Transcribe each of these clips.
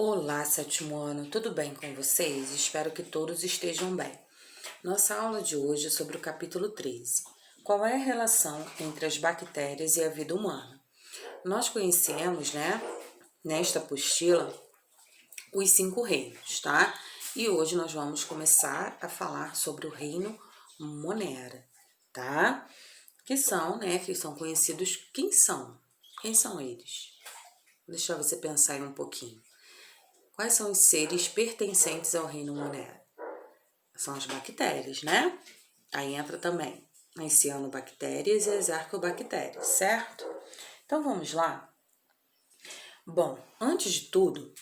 Olá, sétimo ano, tudo bem com vocês? Espero que todos estejam bem. Nossa aula de hoje é sobre o capítulo 13. Qual é a relação entre as bactérias e a vida humana? Nós conhecemos, nesta apostila, os 5 reinos, tá? E hoje nós vamos começar a falar sobre o reino Monera, tá? Que são conhecidos. Quem são? Quem são eles? Deixa você pensar aí um pouquinho. Quais são os seres pertencentes ao reino Monera? São as bactérias, né? Aí entra também as cianobactérias e as arqueobactérias, certo? Então vamos lá? Bom, antes de tudo,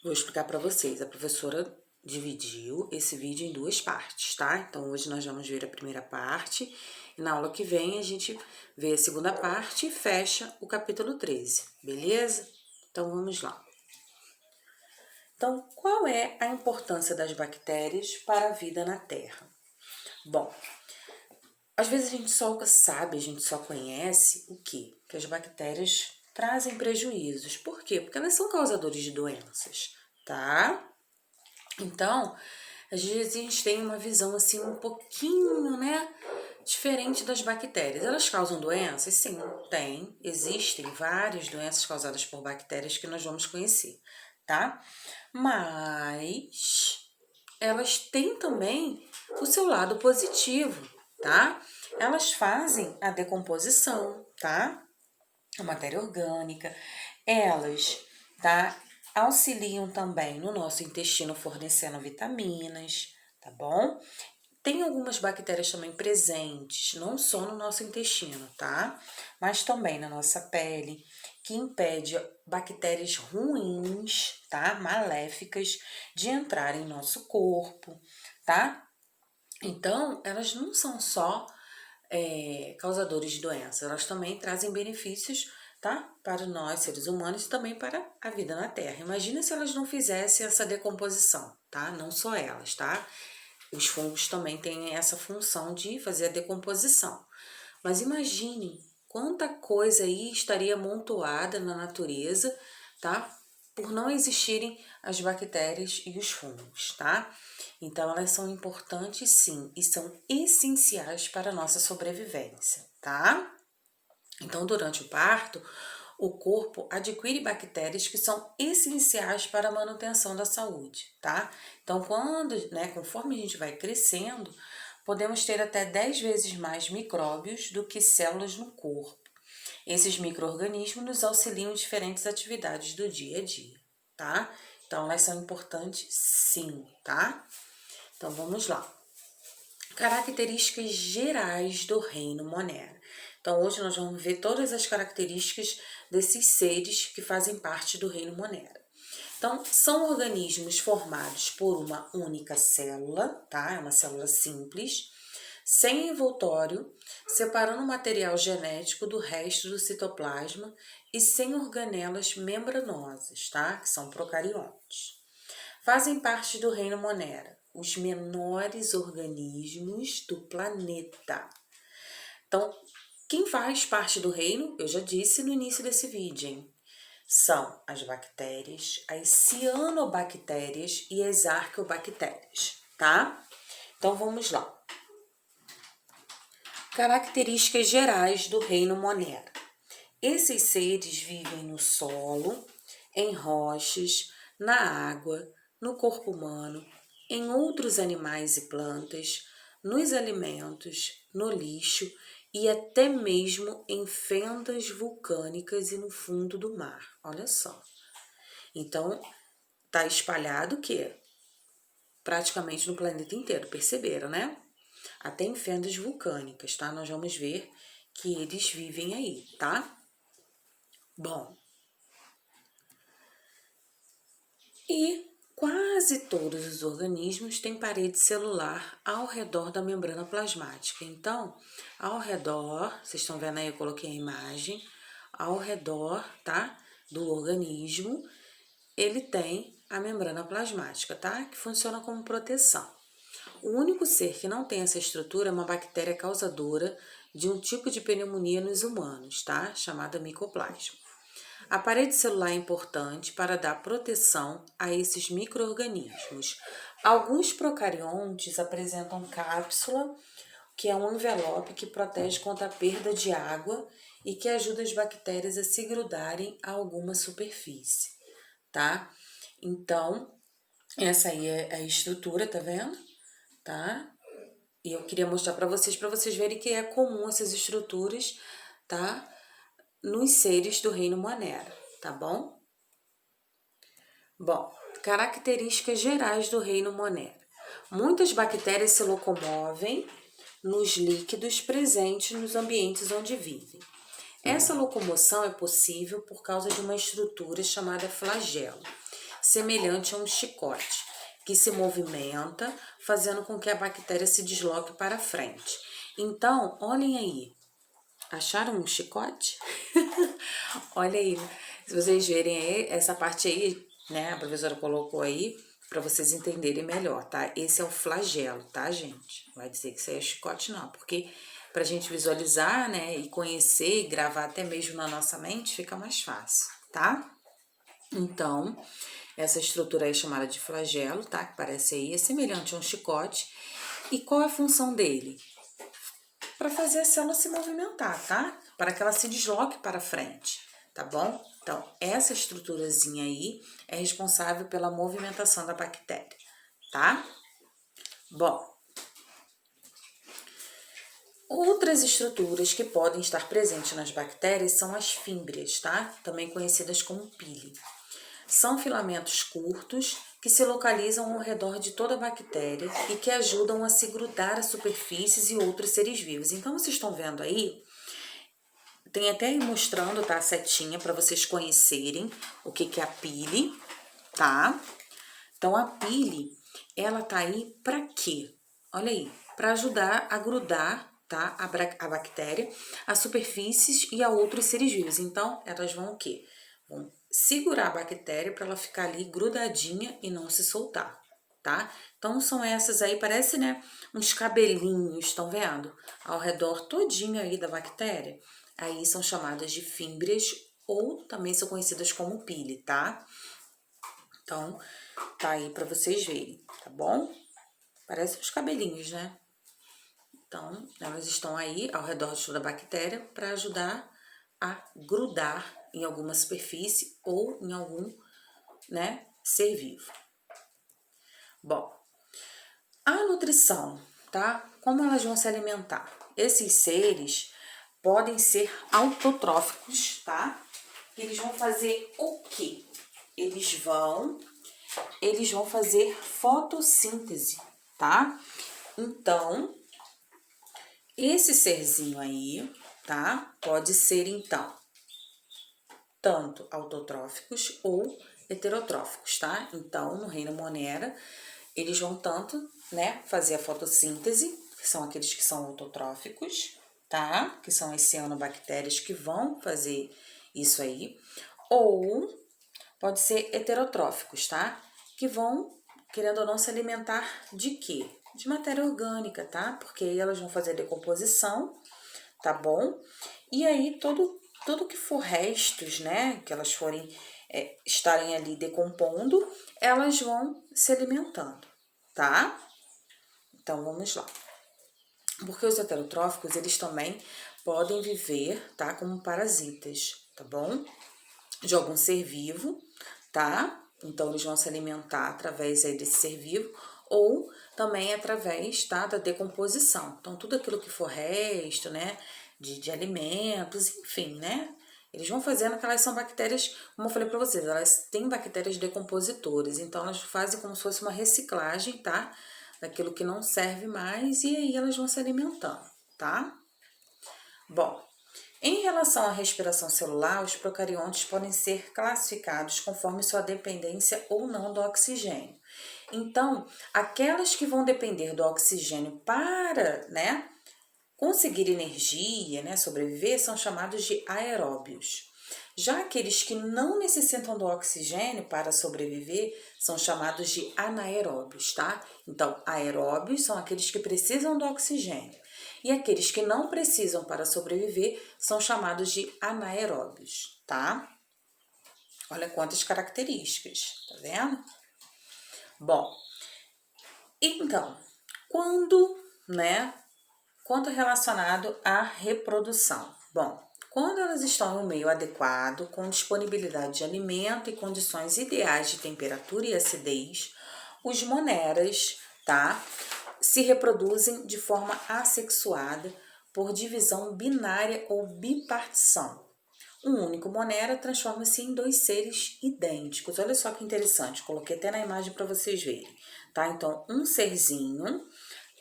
vou explicar para vocês. A professora dividiu esse vídeo em 2 partes, tá? Então hoje nós vamos ver a primeira parte e na aula que vem a gente vê a segunda parte e fecha o capítulo 13, beleza? Então vamos lá. Então, qual é a importância das bactérias para a vida na Terra? Bom, às vezes a gente só conhece o quê? Que as bactérias trazem prejuízos. Por quê? Porque elas são causadores de doenças, tá? Então, às vezes a gente tem uma visão assim um pouquinho, diferente das bactérias. Elas causam doenças? Sim, tem. Existem várias doenças causadas por bactérias que nós vamos conhecer, tá? Mas elas têm também o seu lado positivo, tá? Elas fazem a decomposição, tá? A matéria orgânica. Elas, tá? Auxiliam também no nosso intestino fornecendo vitaminas, tá bom? Tem algumas bactérias também presentes, não só no nosso intestino, tá? Mas também na nossa pele, que impede bactérias ruins, tá? Maléficas, de entrar em nosso corpo, tá? Então, elas não são só causadores de doenças, elas também trazem benefícios, tá? Para nós, seres humanos, e também para a vida na Terra. Imagina se elas não fizessem essa decomposição, tá? Não só elas, tá? Os fungos também têm essa função de fazer a decomposição. Mas imagine quanta coisa aí estaria amontoada na natureza, tá? Por não existirem as bactérias e os fungos, tá? Então, elas são importantes sim e são essenciais para a nossa sobrevivência, tá? Então, durante o parto, o corpo adquire bactérias que são essenciais para a manutenção da saúde, tá? Então, conforme a gente vai crescendo, podemos ter até 10 vezes mais micróbios do que células no corpo. Esses micro-organismos nos auxiliam em diferentes atividades do dia a dia, tá? Então, elas são importantes sim, tá? Então, vamos lá. Características gerais do reino Monera. Então, hoje nós vamos ver todas as características desses seres que fazem parte do reino Monera. Então, são organismos formados por uma única célula, tá? É uma célula simples, sem envoltório, separando o material genético do resto do citoplasma e sem organelas membranosas, tá? Que são procariontes. Fazem parte do reino Monera os menores organismos do planeta. Então, quem faz parte do reino, eu já disse no início desse vídeo, hein? São as bactérias, as cianobactérias e as arqueobactérias, tá? Então, vamos lá. Características gerais do reino Monera. Esses seres vivem no solo, em rochas, na água, no corpo humano, em outros animais e plantas, nos alimentos, no lixo e até mesmo em fendas vulcânicas e no fundo do mar. Olha só. Então, tá espalhado o quê? Praticamente no planeta inteiro, perceberam, né? Até em fendas vulcânicas, tá? Nós vamos ver que eles vivem aí, tá? Bom, e quase todos os organismos têm parede celular ao redor da membrana plasmática. Então, ao redor, vocês estão vendo aí, eu coloquei a imagem, ao redor, tá? Do organismo, ele tem a membrana plasmática, tá? Que funciona como proteção. O único ser que não tem essa estrutura é uma bactéria causadora de um tipo de pneumonia nos humanos, tá? Chamada micoplasma. A parede celular é importante para dar proteção a esses micro-organismos. Alguns procariontes apresentam cápsula, que é um envelope que protege contra a perda de água e que ajuda as bactérias a se grudarem a alguma superfície, tá? Então, essa aí é a estrutura, tá vendo? Tá? E eu queria mostrar para vocês verem que é comum essas estruturas, tá? Nos seres do reino Monera, tá bom? Bom, características gerais do reino Monera. Muitas bactérias se locomovem nos líquidos presentes nos ambientes onde vivem. Essa locomoção é possível por causa de uma estrutura chamada flagelo, semelhante a um chicote, que se movimenta, fazendo com que a bactéria se desloque para frente. Então, olhem aí. Acharam um chicote? Olha aí. Se vocês verem aí, essa parte aí, né, a professora colocou aí, para vocês entenderem melhor, tá? Esse é o flagelo, tá, gente? Não vai dizer que isso aí é chicote, não, porque pra gente visualizar, né, e conhecer e gravar até mesmo na nossa mente, fica mais fácil, tá? Então, essa estrutura aí é chamada de flagelo, tá? Que parece aí, é semelhante a um chicote. E qual é a função dele? Para fazer a célula se movimentar, tá? Para que ela se desloque para frente, tá bom? Então, essa estruturazinha aí é responsável pela movimentação da bactéria, tá? Bom, outras estruturas que podem estar presentes nas bactérias são as fímbrias, tá? Também conhecidas como pili. São filamentos curtos que se localizam ao redor de toda a bactéria e que ajudam a se grudar a superfícies e outros seres vivos. Então, vocês estão vendo aí, tem até aí mostrando, tá, a setinha para vocês conhecerem o que é a pili, tá? Então, a pili, ela tá aí para quê? Olha aí, para ajudar a grudar, tá, a bactéria, a superfícies e a outros seres vivos. Então, elas vão o quê? Vão segurar a bactéria para ela ficar ali grudadinha e não se soltar, tá? Então, são essas aí, parece, né, uns cabelinhos, estão vendo? Ao redor todinho aí da bactéria. Aí são chamadas de fímbrias ou também são conhecidas como pili, tá? Então, tá aí para vocês verem, tá bom? Parece uns cabelinhos, né? Então, elas estão aí ao redor de toda a bactéria para ajudar a grudar em alguma superfície ou em algum, né, ser vivo. Bom, a nutrição, tá? Como elas vão se alimentar? Esses seres podem ser autotróficos, tá? Eles vão fazer o quê? Eles vão fazer fotossíntese, tá? Então, esse serzinho aí, tá? Pode ser, então, tanto autotróficos ou heterotróficos, tá? Então, no reino Monera, eles vão tanto, né, fazer a fotossíntese, que são aqueles que são autotróficos, tá? Que são as cianobactérias que vão fazer isso aí, ou pode ser heterotróficos, tá? Que vão, querendo ou não, se alimentar de quê? De matéria orgânica, tá? Porque aí elas vão fazer a decomposição, tá bom? E aí, tudo que for restos, né? Que elas forem estarem ali decompondo, elas vão se alimentando, tá? Então, vamos lá. Porque os heterotróficos, eles também podem viver, tá? Como parasitas, tá bom? De algum ser vivo, tá? Então, eles vão se alimentar através aí desse ser vivo ou também através, tá, da decomposição. Então, tudo aquilo que for resto, né, de alimentos, enfim, né? Eles vão fazendo que elas são bactérias, como eu falei para vocês, elas têm bactérias decompositoras. Então, elas fazem como se fosse uma reciclagem, tá? Daquilo que não serve mais e aí elas vão se alimentando, tá? Bom, em relação à respiração celular, os procariontes podem ser classificados conforme sua dependência ou não do oxigênio. Então, aquelas que vão depender do oxigênio para, né, conseguir energia, né, sobreviver, são chamados de aeróbios. Já aqueles que não necessitam do oxigênio para sobreviver são chamados de anaeróbios, tá? Então, aeróbios são aqueles que precisam do oxigênio. E aqueles que não precisam para sobreviver são chamados de anaeróbios, tá? Olha quantas características, tá vendo? Bom, então, quanto relacionado à reprodução? Bom, quando elas estão no meio adequado, com disponibilidade de alimento e condições ideais de temperatura e acidez, os moneras, tá, se reproduzem de forma assexuada por divisão binária ou bipartição. Um único monera transforma-se em dois seres idênticos. Olha só que interessante, coloquei até na imagem para vocês verem, tá? Então, um serzinho,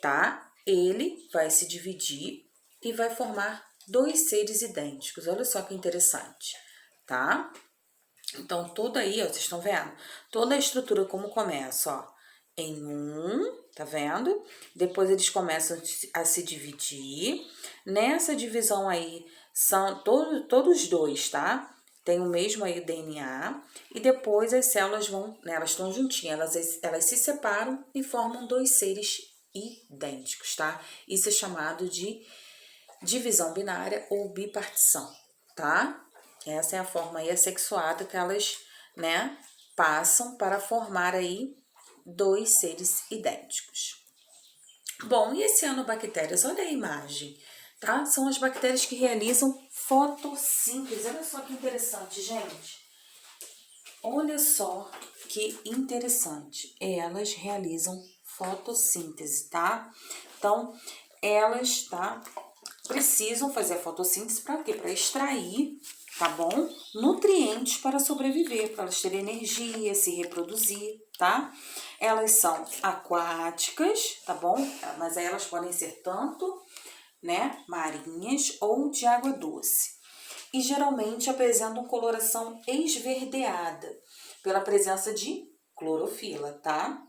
tá? Ele vai se dividir e vai formar dois seres idênticos. Olha só que interessante, tá? Então, toda aí, ó, vocês estão vendo? Toda a estrutura como começa, ó, em um, tá vendo? Depois eles começam a se dividir. Nessa divisão aí, são todos dois, tá? Tem o mesmo aí DNA. E depois as células vão, né, elas estão juntinhas, elas se separam e formam dois seres idênticos, tá? Isso é chamado de divisão binária ou bipartição, tá? Essa é a forma aí assexuada que elas, né, passam para formar aí dois seres idênticos. Bom, e esse cianobactérias? Olha a imagem, tá? São as bactérias que realizam fotossíntese. Olha só que interessante, gente. Olha só que interessante. Elas realizam fotossíntese, tá? Então, elas, tá, precisam fazer a fotossíntese para quê? Para extrair, tá bom? Nutrientes para sobreviver, para elas terem energia, se reproduzir, tá? Elas são aquáticas, tá bom? Mas aí elas podem ser tanto, né, marinhas ou de água doce. E geralmente apresentam coloração esverdeada pela presença de clorofila, tá?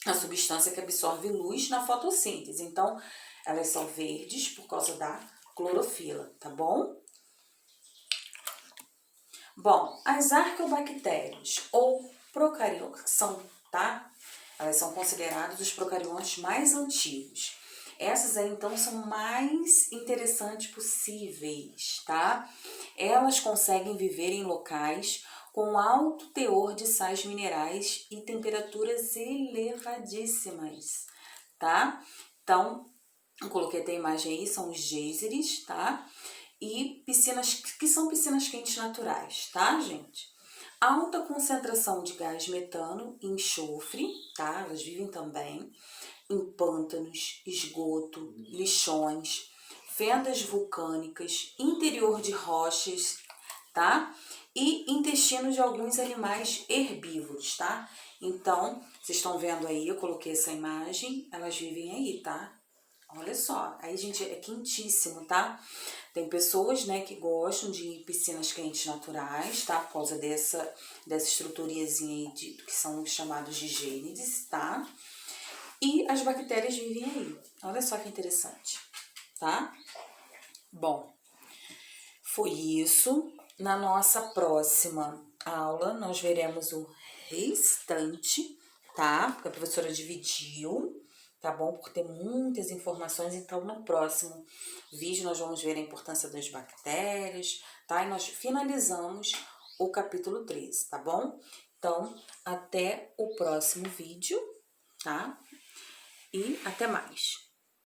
A substância que absorve luz na fotossíntese. Então, elas são verdes por causa da clorofila, tá bom? Bom, as arqueobactérias ou procariontes são, tá? Elas são consideradas os procariontes mais antigos. Essas aí, então, são mais interessantes possíveis, tá? Elas conseguem viver em locais com alto teor de sais minerais e temperaturas elevadíssimas, tá? Então, eu coloquei até a imagem aí, são os geysers, tá? E piscinas, que são piscinas quentes naturais, tá, gente? Alta concentração de gás metano e enxofre, tá? Elas vivem também em pântanos, esgoto, lixões, fendas vulcânicas, interior de rochas, tá? E intestinos de alguns animais herbívoros, tá? Então, vocês estão vendo aí, eu coloquei essa imagem, elas vivem aí, tá? Olha só, aí, gente, é quentíssimo, tá? Tem pessoas, né, que gostam de piscinas quentes naturais, tá? Por causa dessa estruturazinha aí que são chamados de gênides, tá? E as bactérias vivem aí. Olha só que interessante, tá? Bom, foi isso. Na nossa próxima aula, nós veremos o restante, tá? Porque a professora dividiu, tá bom? Por ter muitas informações, então no próximo vídeo nós vamos ver a importância das bactérias, tá? E nós finalizamos o capítulo 13, tá bom? Então, até o próximo vídeo, tá? E até mais!